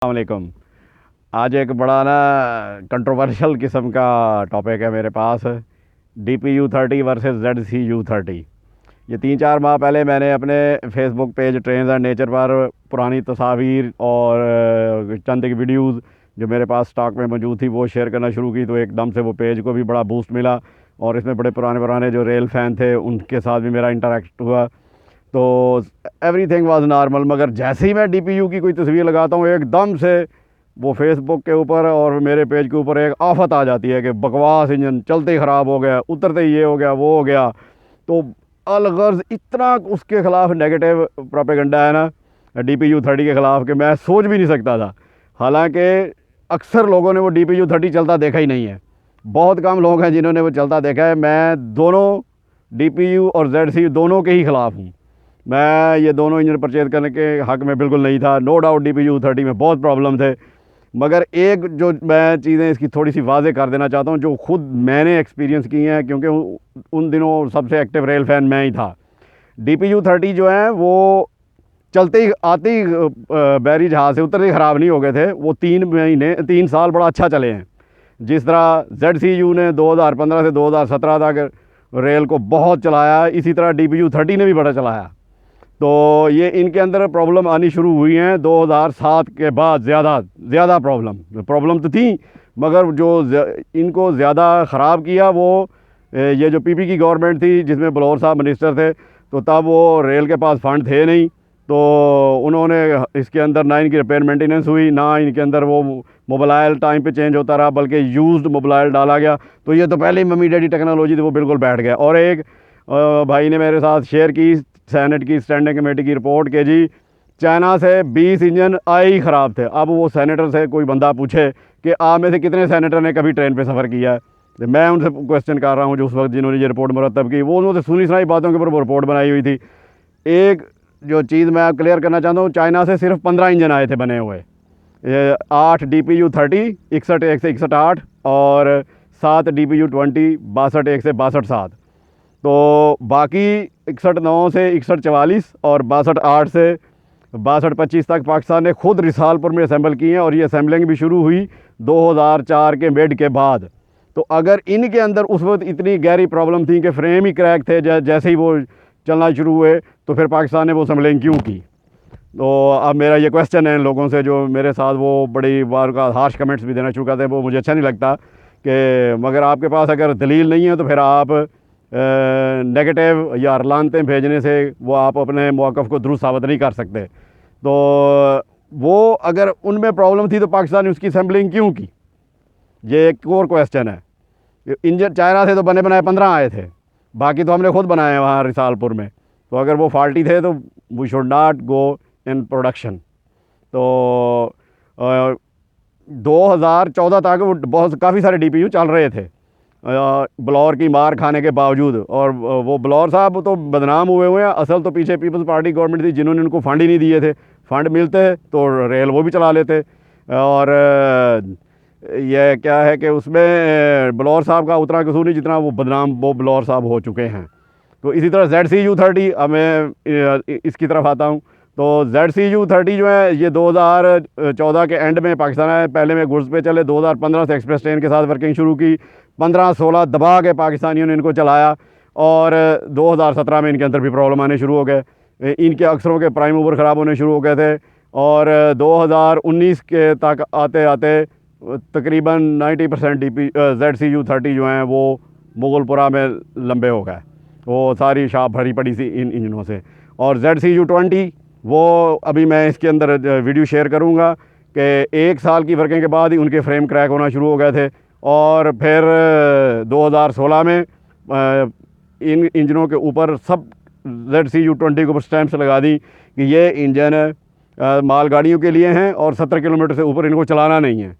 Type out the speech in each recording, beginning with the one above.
वालेकुम। आज एक बड़ा ना कंट्रोवर्शियल किस्म का टॉपिक है मेरे पास। DPU-30 versus ZCU-30। ये 3-4 माह पहले मैंने अपने Facebook page trends and nature पर पुरानी तस्वीर और चंद एक वीडियोस जो मेरे पास स्टॉक में मौजूद थी वो शेयर करना शुरू की, तो एकदम से वो पेज को भी बड़ा बूस्ट मिला और इसमें बड़े पुराने पुराने जो रेल फ़ैन थे उनके साथ भी मेरा इंटरेक्ट हुआ। तो एवरीथिंग वाज नॉर्मल, मगर जैसे ही मैं DPU की कोई तस्वीर लगाता हूँ एकदम से वो फेसबुक के ऊपर और मेरे पेज के ऊपर एक आफत आ जाती है कि बकवास इंजन, चलते ही ख़राब हो गया, उतरते ही ये हो गया वो हो गया। तो अलगर्ज इतना उसके ख़िलाफ़ नेगेटिव प्रोपेगेंडा है ना DPU-30 के ख़िलाफ़ कि मैं सोच भी नहीं सकता था। हालांकि अक्सर लोगों ने वो DPU-30 चलता देखा ही नहीं है, बहुत कम लोग हैं जिन्होंने वो चलता देखा है। मैं दोनों DPU और ZCU दोनों के ही ख़िलाफ़ हूँ। मैं ये दोनों इंजन परचेज़ करने के हक़ में बिल्कुल नहीं था। नो डाउट DPU-30 में बहुत प्रॉब्लम थे, मगर एक जो मैं चीज़ें इसकी थोड़ी सी वाज़ेह कर देना चाहता हूँ जो ख़ुद मैंने एक्सपीरियंस की हैं, क्योंकि उन दिनों सबसे एक्टिव रेल फ़ैन मैं ही था। DPU-30 जो है वो चलते ही आते ही बैरी जहाज़ से उतरते ही ख़राब नहीं हो गए थे। वो 3 साल बड़ा अच्छा चले हैं। जिस तरह ZCU ने 2015 से 2017 तक रेल को बहुत चलाया, इसी तरह DPU-30 ने भी बड़ा चलाया। तो ये इनके अंदर प्रॉब्लम आनी शुरू हुई हैं 2007 के बाद। ज़्यादा प्रॉब्लम तो थी, मगर जो इनको ज़्यादा ख़राब किया वो ये जो PP की गवर्नमेंट थी जिसमें बलौर साहब मिनिस्टर थे, तो तब वो रेल के पास फ़ंड थे नहीं, तो उन्होंने इसके अंदर ना इनकी रिपेयर मेंटेनेंस हुई, ना इनके अंदर वो मोबाइल टाइम पे चेंज होता रहा, बल्कि यूज्ड मोबाइल डाला गया। तो ये तो पहले ही मम्मी डैडी टेक्नोलॉजी थी, वो बिल्कुल बैठ गया। और एक भाई ने मेरे साथ शेयर की सेनेट की स्टैंडिंग कमेटी की रिपोर्ट के जी चाइना से 20 इंजन आए ही ख़राब थे। अब वो सेनेटर से कोई बंदा पूछे कि आप में से कितने सेनेटर ने कभी ट्रेन पे सफ़र किया है, तो मैं उनसे क्वेश्चन कर रहा हूँ जो उस वक्त जिन्होंने ये रिपोर्ट मुरतब की, वो उन्होंने सुनी सुनाई बातों के ऊपर रिपोर्ट बनाई हुई थी। एक जो चीज़ मैं क्लियर करना चाहता हूँ, चाइना से सिर्फ 15 इंजन आए थे बने हुए, 8 DPU-30 61-1 से 61-8 और 7 DPU-20 62-1 से 62-7। तो बाकी 61-9 से 61-44 और 62-8 से 62-25 तक पाकिस्तान ने खुद रिसालपुर में असेंबल किए हैं, और ये असेंबलिंग भी शुरू हुई 2004 के मिड के बाद। तो अगर इनके अंदर उस वक्त इतनी गहरी प्रॉब्लम थी कि फ्रेम ही क्रैक थे जैसे ही वो चलना शुरू हुए, तो फिर पाकिस्तान ने वो असेंबलिंग क्यों की? तो अब मेरा ये क्वेश्चन है इन लोगों से जो मेरे साथ वो बड़ी बार का हार्श कमेंट्स भी देना शुरू करते हैं, वो मुझे अच्छा नहीं लगता कि मगर आपके पास अगर दलील नहीं है तो फिर आप नेगेटिव या अरलानतें भेजने से वो आप अपने मौक़िफ़ को दुरुस्त साबित नहीं कर सकते। तो वो अगर उनमें प्रॉब्लम थी तो पाकिस्तान ने उसकी असेंबलिंग क्यों की? ये एक और क्वेश्चन है। इंजन चाइना से तो बने बनाए 15 आए थे, बाकी तो हमने खुद बनाए हैं वहाँ रिसालपुर में। तो अगर वो फॉल्टी थे तो we should not go in production. तो 2014 तक वो काफ़ी सारे DPU चल रहे थे बलौर की मार खाने के बावजूद, और वो बलौर साहब तो बदनाम हुए हैं। असल तो पीछे पीपल्स पार्टी गवर्नमेंट थी जिन्होंने उनको फ़ंड ही नहीं दिए थे। फ़ंड मिलते तो रेल वो भी चला लेते। और यह क्या है कि उसमें बलौर साहब का उतना कसूर नहीं जितना वो बदनाम वो बलौर साहब हो चुके हैं। तो इसी तरह ZCU-30, अब मैं इसकी तरफ आता हूँ। तो ZCU-30 जो है ये 2014 के एंड में पाकिस्तान आए। पहले में गुड्स पे चले, 2015 से एक्सप्रेस ट्रेन के साथ वर्किंग शुरू की, 15-16 दबा के पाकिस्तानियों ने इनको चलाया, और 2017 में इनके अंदर भी प्रॉब्लम आने शुरू हो गए। इनके अक्सरों के प्राइम मूवर ख़राब होने शुरू हो गए थे, और 2019 के तक आते आते तकरीबन 90% ZCU-30 जो हैं वो मुगलपुरा में लंबे हो गए। वो सारी शाप भरी पड़ी सी इन इंजनों से। और ZCU-20 वो अभी मैं इसके अंदर वीडियो शेयर करूँगा कि 1 साल की वर्किंग के बाद ही उनके फ्रेम क्रैक होना शुरू हो गए थे, और फिर 2016 में इन इंजनों के ऊपर सब ZCU-20 के ऊपर स्टैंप्स लगा दी कि ये इंजन मालगाड़ियों के लिए हैं और 70 किलोमीटर से ऊपर इनको चलाना नहीं है।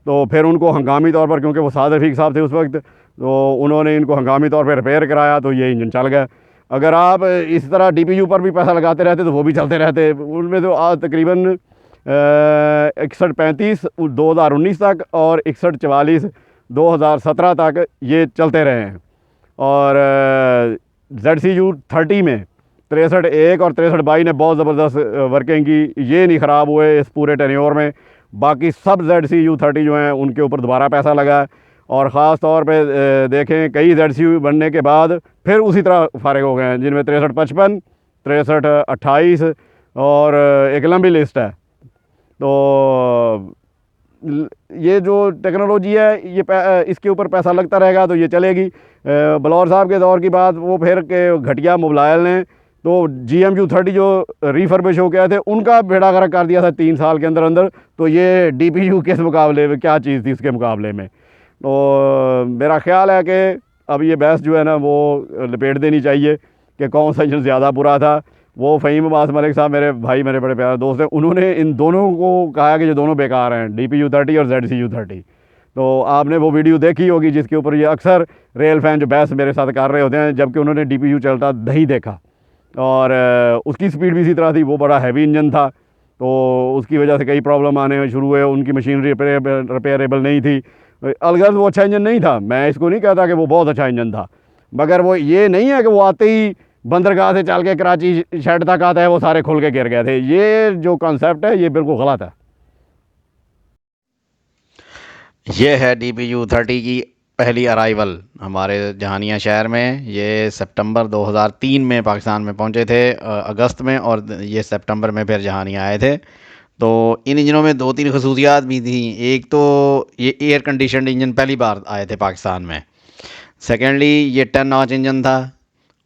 तो फिर उनको हंगामी तौर पर, क्योंकि वो साद रफ़ीक साहब थे उस वक्त, तो उन्होंने इनको हंगामी तौर पर रिपेयर कराया, तो ये इंजन चल गया। अगर आप इस तरह DPU पर भी पैसा लगाते रहते तो वो भी चलते रहते। उनमें तो आज तकरीबन 61-35 2019 तक और 61-44 2017 तक ये चलते रहे हैं। और ZCU-30 में 63-1 और 63-22 ने बहुत ज़बरदस्त वर्किंग की, ये नहीं ख़राब हुए इस पूरे टेन्योर में। बाकी सब ZC-U30 जो हैं उनके ऊपर दोबारा पैसा लगा है। और ख़ास तौर पे देखें कई ZC बनने के बाद फिर उसी तरह फारिग हो गए हैं, जिनमें 6355, 6328 और एक लंबी लिस्ट है। तो ये जो टेक्नोलॉजी है ये इसके ऊपर पैसा लगता रहेगा तो ये चलेगी। बलौर साहब के दौर की बात वो फिर के घटिया मोबाइल ने तो GM-U30 जो रिफर्बिश हो गए थे उनका बेड़ा गर्क कर दिया था 3 साल के अंदर अंदर। तो ये DPU के मुकाबले में क्या चीज़ थी उसके मुकाबले में। तो मेरा ख़्याल है कि अब ये बहस जो है ना वो लपेट देनी चाहिए कि कौन सा इंजन ज़्यादा बुरा था। वो फ़हीम अब्बास मलिक साहब मेरे भाई, मेरे बड़े प्यारे दोस्त हैं, उन्होंने इन दोनों को कहा कि ये दोनों बेकार हैं, DPU-30 और ZC-U30। तो आपने वो वीडियो देखी होगी जिसके ऊपर ये अक्सर रेल फैन जो बहस मेरे साथ कर रहे होते हैं, जबकि उन्होंने DPU चलता नहीं देखा। और उसकी स्पीड भी इसी तरह थी, वो बड़ा हैवी इंजन था तो उसकी वजह से कई प्रॉब्लम आने शुरू हुए। उनकी मशीनरी रिपेयरेबल नहीं थी। अलगर्ज वो अच्छा इंजन नहीं था, मैं इसको नहीं कहता कि वो बहुत अच्छा इंजन था, मगर वो ये नहीं है कि वो आते ही बंदरगाह से चल के कराची शेड तक आता है वो सारे खुल के गिर गए थे। ये जो कॉन्सेप्ट है ये बिल्कुल गलत है। ये है DPU-30 की पहली अराइवल हमारे जहानिया शहर में। ये सितंबर 2003 में पाकिस्तान में पहुंचे थे, अगस्त में, और ये सितंबर में फिर जहानिया आए थे। तो इन इंजनों में 2-3 खसूसियात भी थी। एक तो ये एयर कंडीशनड इंजन पहली बार आए थे पाकिस्तान में। सेकेंडली ये 10 नॉच इंजन था।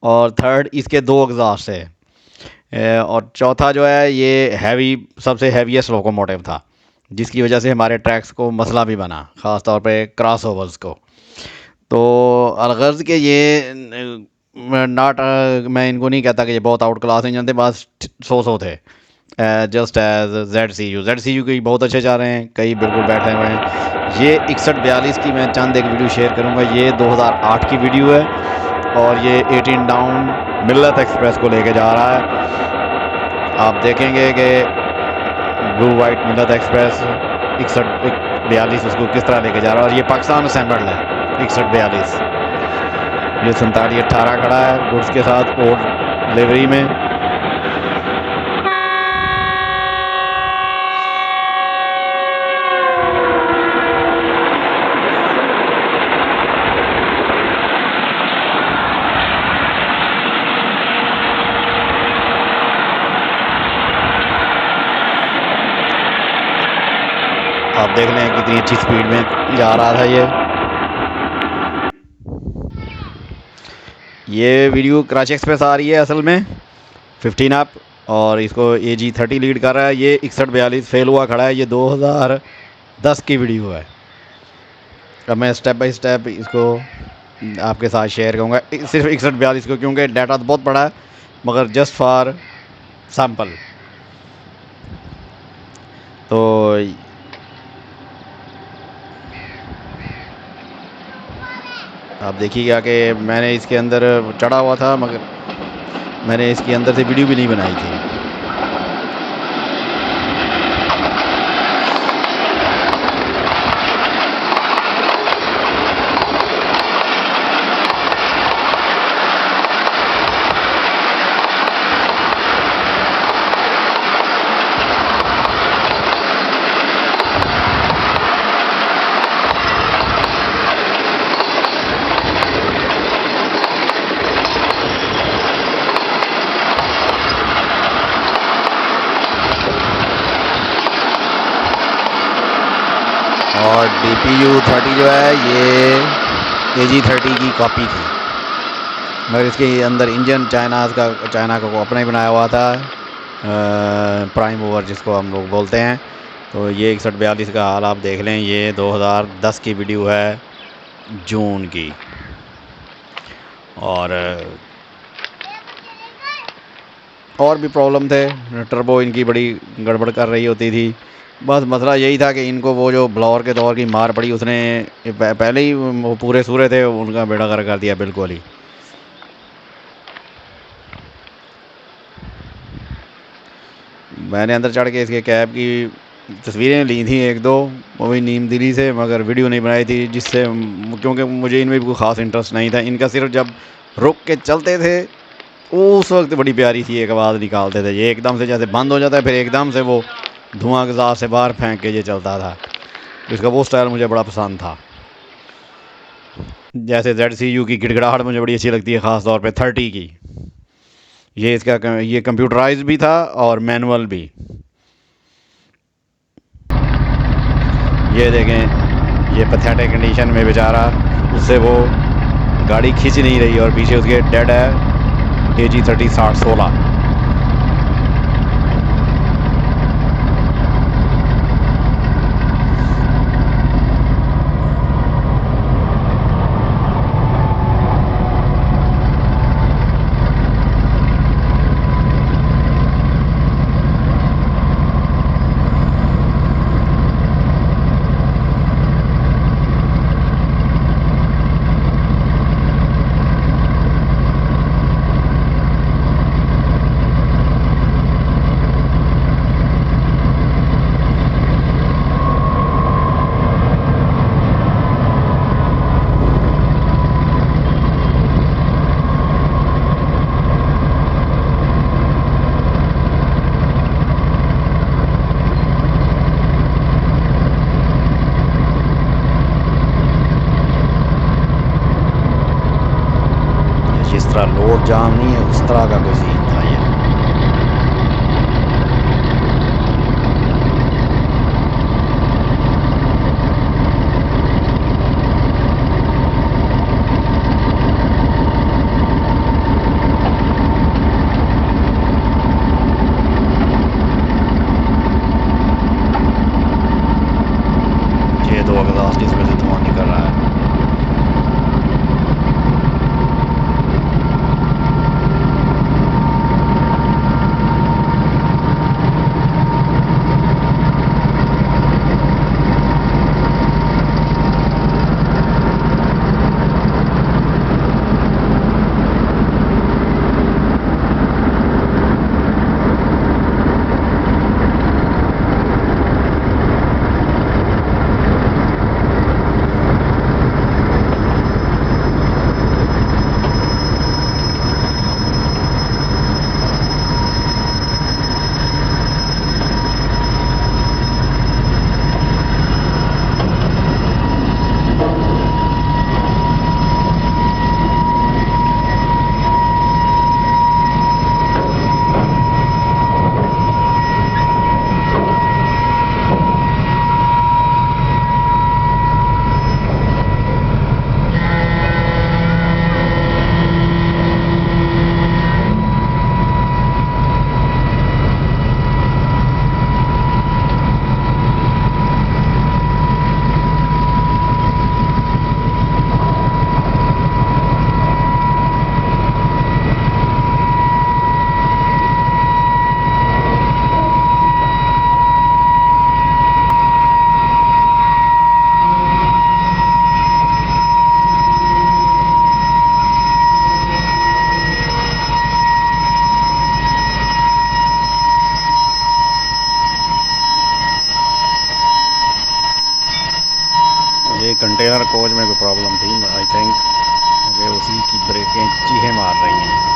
और थर्ड इसके 2 एग्जॉस्ट है। और चौथा जो है ये हैवी, सबसे हैवीएस्ट लोकोमोटिव था, जिसकी वजह से हमारे ट्रैक्स को मसला भी बना, ख़ास तौर पे क्रॉस ओवर्स को। तो अलगर्ज के ये मैं इनको नहीं कहता कि ये बहुत आउट क्लास इंजन थे, बस 100 थे, जस्ट एज ZCU कई बहुत अच्छे जा रहे हैं, कई बिल्कुल बैठे हुए हैं। ये 6142 की मैं चंद एक वीडियो शेयर करूंगा। ये 2008 की वीडियो है और ये 18 डाउन मिल्लत एक्सप्रेस को लेके जा रहा है। आप देखेंगे कि ब्लू वाइट मिल्लत एक्सप्रेस 6142 उसको किस तरह लेके जा रहा है। और ये पाकिस्तान असेंबल्ड है 6142। ये 4718 खड़ा है गुड्स के साथ और डिलीवरी में। आप देख लें कितनी अच्छी स्पीड में जा रहा था ये वीडियो कराची एक्सप्रेस आ रही है असल में 15 अप, और इसको AG-30 लीड कर रहा है। ये 6142 फेल हुआ खड़ा है। ये 2010 की वीडियो है। अब मैं स्टेप बाय स्टेप इसको आपके साथ शेयर करूँगा, सिर्फ 6142 को, क्योंकि डाटा तो बहुत बड़ा है, मगर जस्ट फॉर सैम्पल। तो आप देखिएगा कि मैंने इसके अंदर चढ़ा हुआ था, मगर मैंने इसके अंदर से वीडियो भी नहीं बनाई थी। और DPU-30 जो है ये AG-30 की कॉपी थी, मगर इसके अंदर इंजन चाइना का को अपना ही बनाया हुआ था, प्राइम मूवर जिसको हम लोग बोलते हैं। तो ये 6142 का हाल आप देख लें। ये 2010 की वीडियो है, जून की। और भी प्रॉब्लम थे, टर्बो इनकी बड़ी गड़बड़ कर रही होती थी। बस मसला यही था कि इनको वो जो ब्लॉर के दौर की मार पड़ी, उसने पहले ही वो पूरे सूरे थे, उनका बेड़ा गर्क कर दिया बिल्कुल ही। मैंने अंदर चढ़ के इसके कैब की तस्वीरें ली थी 1-2, वो भी नीम दिली से, मगर वीडियो नहीं बनाई थी, जिससे क्योंकि मुझे इनमें भी कोई ख़ास इंटरेस्ट नहीं था। इनका सिर्फ जब रुक के चलते थे उस वक्त बड़ी प्यारी सी एक आवाज़ निकालते थे। ये एकदम से जैसे बंद हो जाता है, फिर एकदम से वो धुआं एग्जॉस्ट से बाहर फेंक के ये चलता था। इसका वो स्टाइल मुझे बड़ा पसंद था। जैसे ZCU की गिड़गिड़ाहट मुझे बड़ी अच्छी लगती है, ख़ास तौर पे 30 की। ये कंप्यूटराइज भी था और मैनुअल भी। ये देखें, ये पैथेटिक कंडीशन में बेचारा, उससे वो गाड़ी खींच नहीं रही और पीछे उसके डेड है AG30 6016। जिस तरह लोड जाम नहीं है, उस तरह का कोई सीन था ये। ये दो एग्जॉस्ट इसमें से धुआं निकल रहा है। ये कंटेनर कोच में कोई प्रॉब्लम थी आई थिंक, क्योंकि उसी की ब्रेकें चीखें मार रही हैं।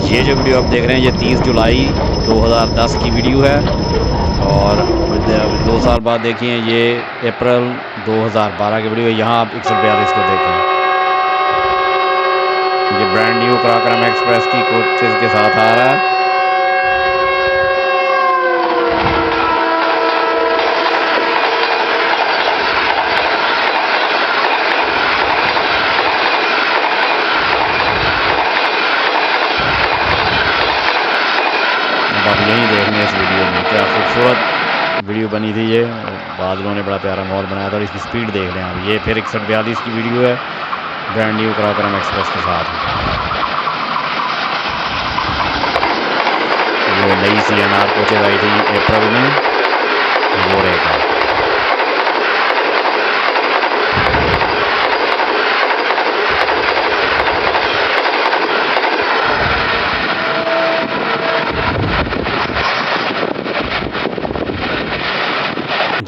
ये जो वीडियो आप देख रहे हैं ये 30 जुलाई 2010 की वीडियो है, और 2 साल बाद देखिए ये अप्रैल 2012 की वीडियो है। यहाँ आप 142 को देखें, ये ब्रांड न्यू कराक्रम एक्सप्रेस की कोचेस के साथ आ रहा है। अब आप यहीं देख लें इस वीडियो में क्या खूबसूरत वीडियो बनी थी ये, बादलों ने बड़ा प्यारा माहौल बनाया था। और इसकी स्पीड देख लें आप, ये फिर 6142 की वीडियो है ब्रांड न्यू कराकरम एक्सप्रेस के साथ। ये नई CNR कोचेज आई थी अप्रैल में, वो रहेगा।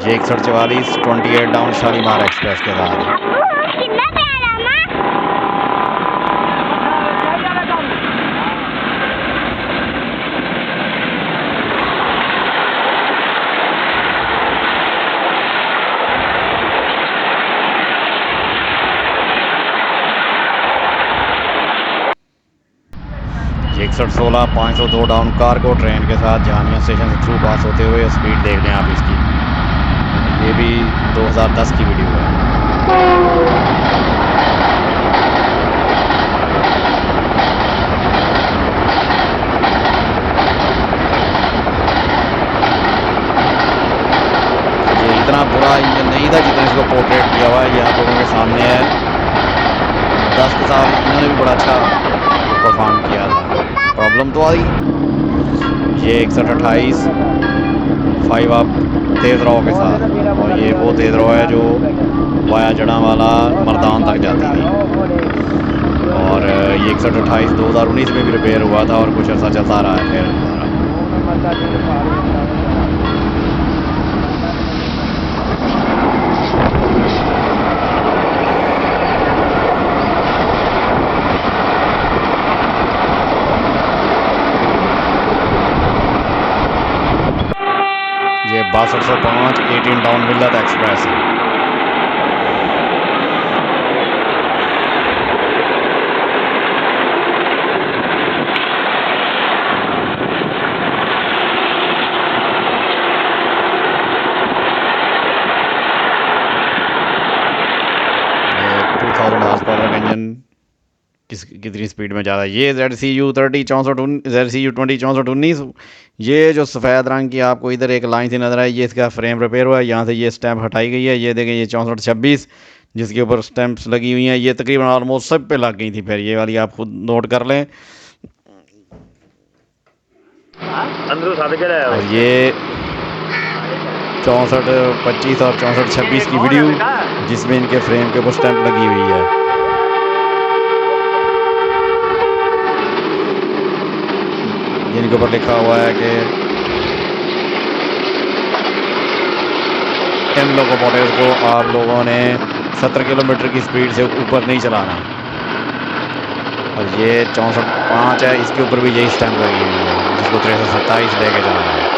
ये 6144 28 डाउन शालीमार एक्सप्रेस के साथ। ये 6116 502 डाउन कार्गो ट्रेन के साथ जहानिया स्टेशन से थ्रू पास होते हुए। स्पीड देख लें आप इसकी, ये भी 2010 की वीडियो है। ये इतना बुरा इंजन नहीं था जितना इसको पोर्ट्रेट किया हुआ है, ये आप लोगों के सामने है। 10 के साथ इन्होंने भी बड़ा अच्छा परफॉर्म किया था। प्रॉब्लम तो आई, ये 6128 5 अप तेज़ रॉ के साथ, और ये वो तेज़ रॉ है जो वाया जड़ावाला मर्दान तक जाती थी। और ये 6128 2019 में भी रिपेयर हुआ था और कुछ अर्सा चलता रहा है फिर दोबारा। ये 6205 18 डाउन मिल्लत एक्सप्रेस है। ये 2000 हॉर्स पावर का इंजन कितनी स्पीड में ज़्यादा। ये ZCU30 64 ZCU20 6419, ये जो सफ़ेद रंग की आपको इधर एक लाइन से नज़र आई, ये इसका फ्रेम रिपेयर हुआ है। यहाँ से ये स्टैम्प हटाई गई है। ये देखें, ये 6426 जिसके ऊपर स्टैम्प्स लगी हुई हैं, ये तकरीबन ऑलमोस्ट सब पे लग गई थी। फिर ये वाली आप खुद नोट कर लें। और ये 6425 और 6426 की वीडियो जिसमें इनके फ्रेम के ऊपर स्टैम्प लगी हुई है। जिनके ऊपर लिखा हुआ है कि इन लोकोमोटिव्स को आप लोगों ने 70 किलोमीटर की स्पीड से ऊपर नहीं चलाना। और ये 6405 है, इसके ऊपर भी यही स्टैम्प लगी हुई है जिसको 327 लेके जाना है।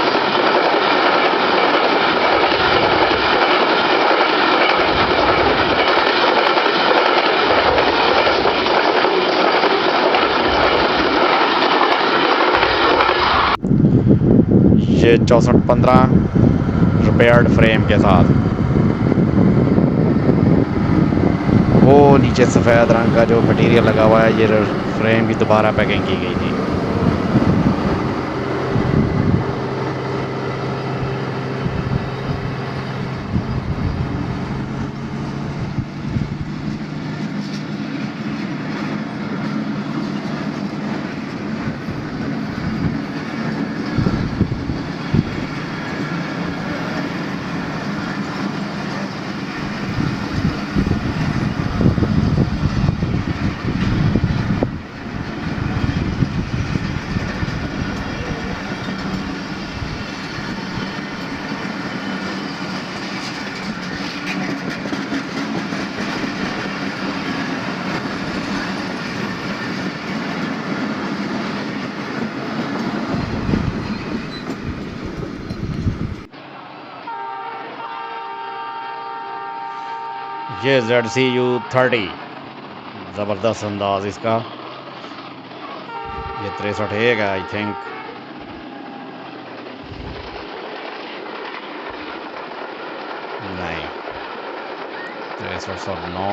ये 6415 रिपेयर्ड फ्रेम के साथ, वो नीचे सफ़ेद रंग का जो मटेरियल लगा हुआ है, ये फ्रेम की दोबारा पैकिंग की गई थी। ये ZCU30 ज़बरदस्त अंदाज इसका। ये 63 है आई थिंक। नहीं, 6309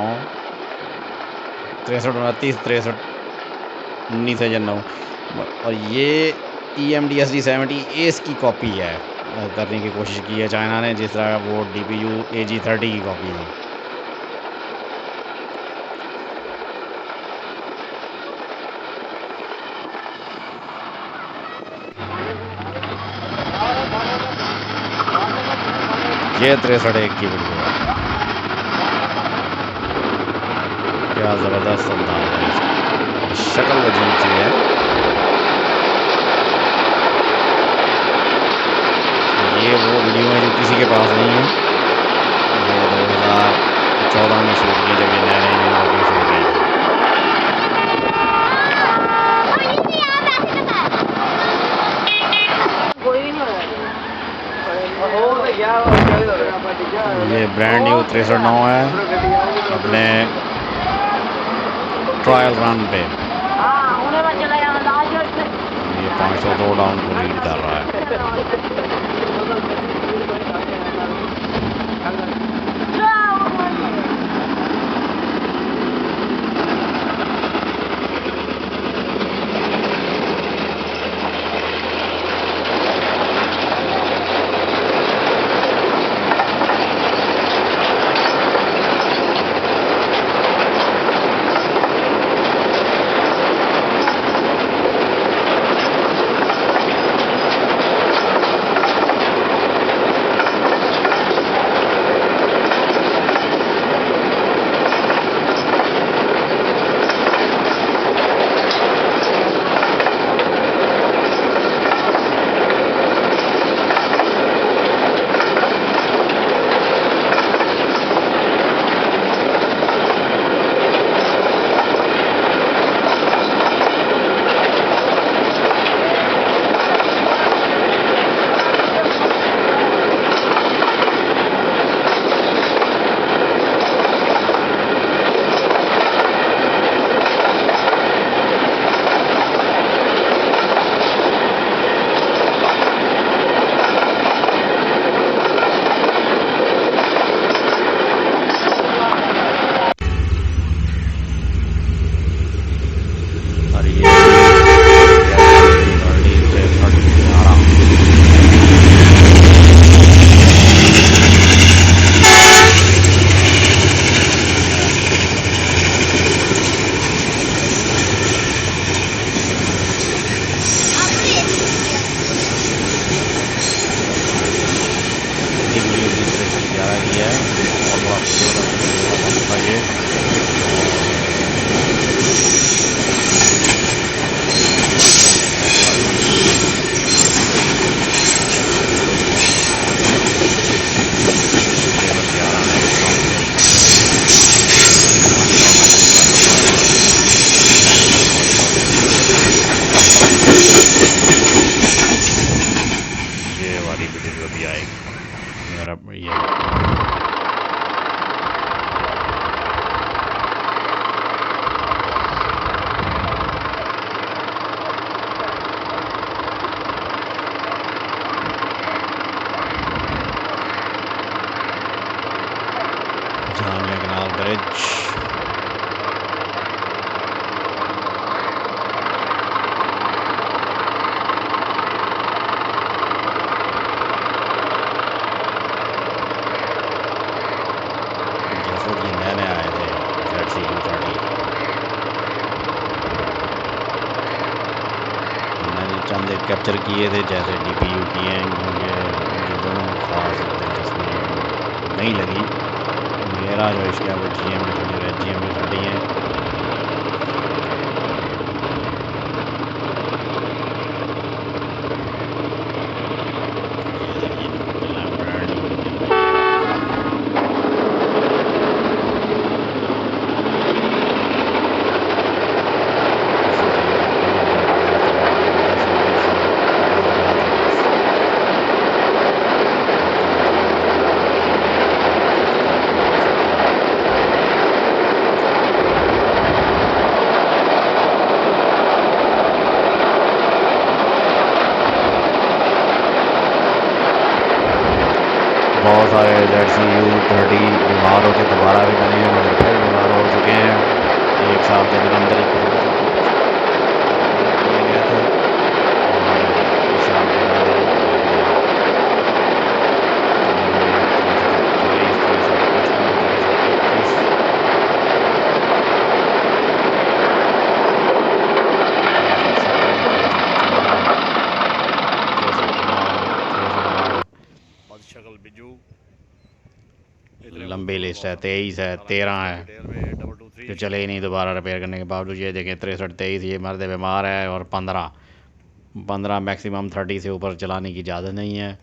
6329 6319 है या 9। और ये EMD SD70 एस की कॉपी है। करने की कोशिश की है चाइना ने, जिस तरह वो DPU AG30 की कॉपी थी। ये 63 की वीडियो है, क्या ज़बरदस्त अंदाज है इसका, शक्ल अजीब सी है। ये वो वीडियो है जो किसी के पास नहीं है। ये 2014 में शूट की, जब ये नए नए इन्होंने व्लॉगिंग शुरू की थी। ये ब्रांड न्यू 63 है अपने ट्रायल रन पे। ये 502 डाउन को लीड कर रहा है। जामिया कनाल ब्रिज। जैसे ये नए नए आए थे ZCU30, मैंने चंद एक कैप्चर किए थे, जैसे DPU किए हैं, क्योंकि मुझे दोनों खास दिलचस्पी नहीं लगी। मेरा जो इश्क है वो GM30 है। बहुत सारे ZCU30 बीमार होकर दोबारा भी बने हैं, मगर फिर बीमार हो चुके हैं। 1 साल के अंदर ही किए गए थे और इस साल के बाद लेटेस्ट है, 23 है, 13 है, जो चले ही नहीं दोबारा रिपेयर करने के बावजूद। ये देखें 63 23, ये मर्द बीमार है। और 15 मैक्सिमम 30 से ऊपर चलाने की इजाज़त नहीं है।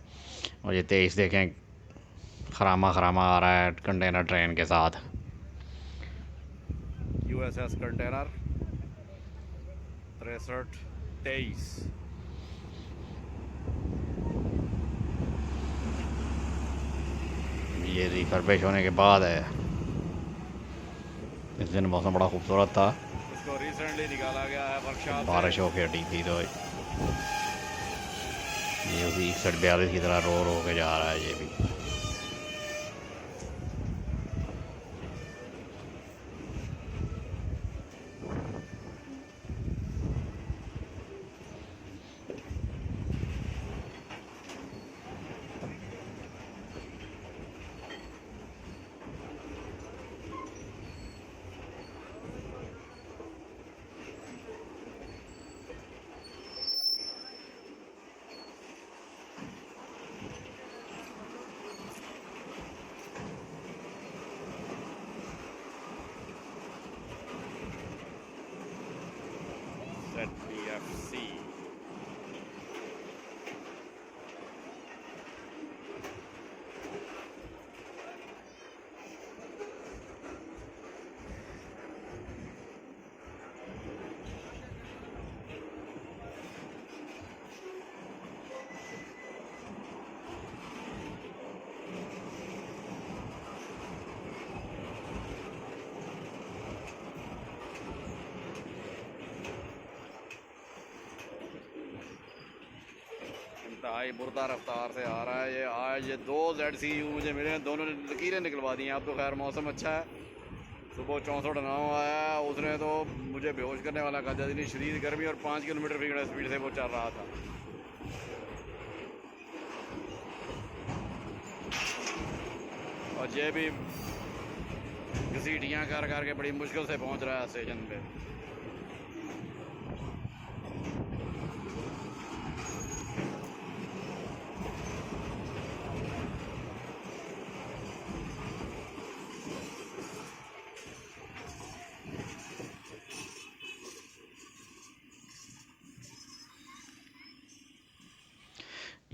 और ये 23 देखें खरामा आ रहा है कंटेनर ट्रेन के साथ। USS container 63 23। ये रिफर्बिश होने के बाद है। इस दिन मौसम बड़ा खूबसूरत था, इसको रिसेंटली निकाला गया है वर्कशॉप से। बारिश होके हटी थी, तो ये उसी 61 42 की तरह रो के जा रहा है ये भी। ZPFC। इंतहाई बुरदा रफ्तार से आ रहा है ये। आज ये 2 ZCU मुझे मिले हैं, दोनों ने लकीरें निकलवा दी हैं। अब तो खैर मौसम अच्छा है। सुबह 64 आया, उसने तो मुझे बेहोश करने वाला कहा था। इतनी शदीद गर्मी और 5 किलोमीटर फी स्पीड से वो चल रहा था। और ये भी घसीटियाँ कर के बड़ी मुश्किल से पहुंच रहा है स्टेशन पे।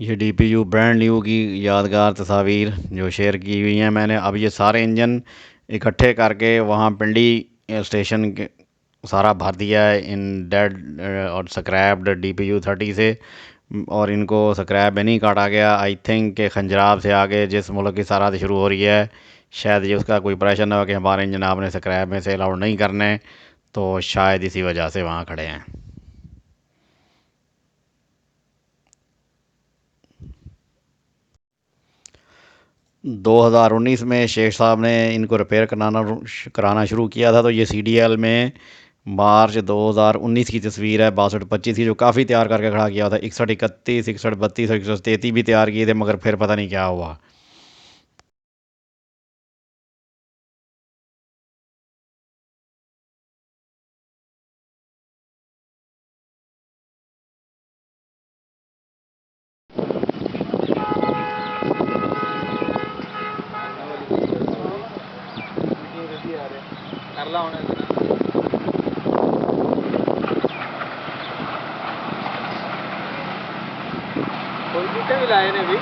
ये DPU ब्रांड न्यू की यादगार तस्वीर जो शेयर की हुई हैं मैंने। अब ये सारे इंजन इकट्ठे करके वहाँ पिंडी स्टेशन के सारा भर दिया है इन डेड और स्क्रैप्ड DPU 30 से। और इनको स्क्रैप में नहीं काटा गया। आई थिंक कि खंजराब से आगे जिस मुल्क की सरहद शुरू हो रही है, शायद ये उसका कोई प्रेशर ना हो कि हमारे इंजन आपने स्क्रैप में से अलाउड नहीं करने, तो शायद इसी वजह से वहाँ खड़े हैं। 2019 में शेख साहब ने इनको रिपेयर कराना शुरू किया था। तो ये CDL में मार्च 2019 की तस्वीर है, 6225 की, जो काफ़ी तैयार करके खड़ा किया था। 61 31 61 32 और 133 भी तैयार किए थे, मगर फिर पता नहीं क्या हुआ। कोई बूटे भी लाए ने भी।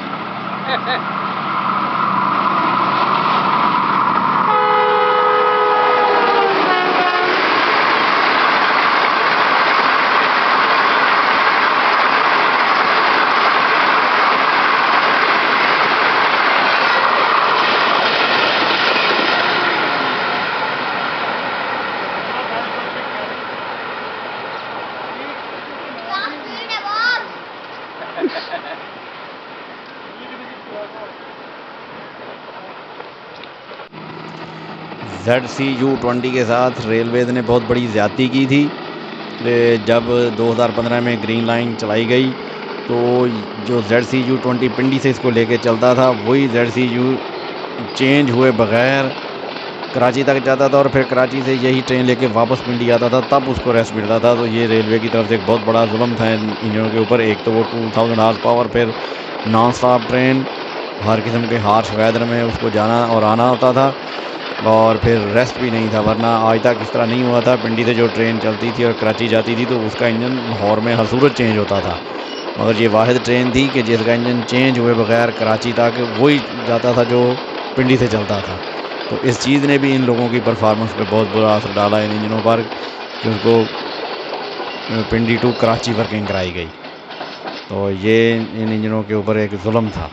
ZCU 20 के साथ रेलवेज ने बहुत बड़ी ज़्यादती की थी। जब 2015 में ग्रीन लाइन चलाई गई तो जो ZCU 20 पिंडी से इसको लेके चलता था, वही ZCU चेंज हुए बगैर कराची तक जाता था और फिर कराची से यही ट्रेन लेके वापस पिंडी आता था, तब उसको रेस्ट मिलता था। तो ये रेलवे की तरफ से एक बहुत बड़ा जुल्म था इन इंजनों के ऊपर। एक तो वो 2000 हॉर्स पावर, फिर नॉन स्टॉप ट्रेन, हर किस्म के हार्श वेदर में उसको जाना और आना होता था, और फिर रेस्ट भी नहीं था, वरना आज तक इस तरह नहीं हुआ था। पिंडी से जो ट्रेन चलती थी और कराची जाती थी तो उसका इंजन लाहौर में हर सूरत चेंज होता था, मगर ये वाहिद ट्रेन थी कि जिसका इंजन चेंज हुए बगैर कराची तक वही जाता था जो पिंडी से चलता था। तो इस चीज़ ने भी इन लोगों की परफॉर्मेंस पे बहुत बुरा असर डाला इन इंजनों पर, कि उसको पिंडी टू कराची वर्किंग कराई गई। तो ये इन इंजनों के ऊपर एक जुल्म था।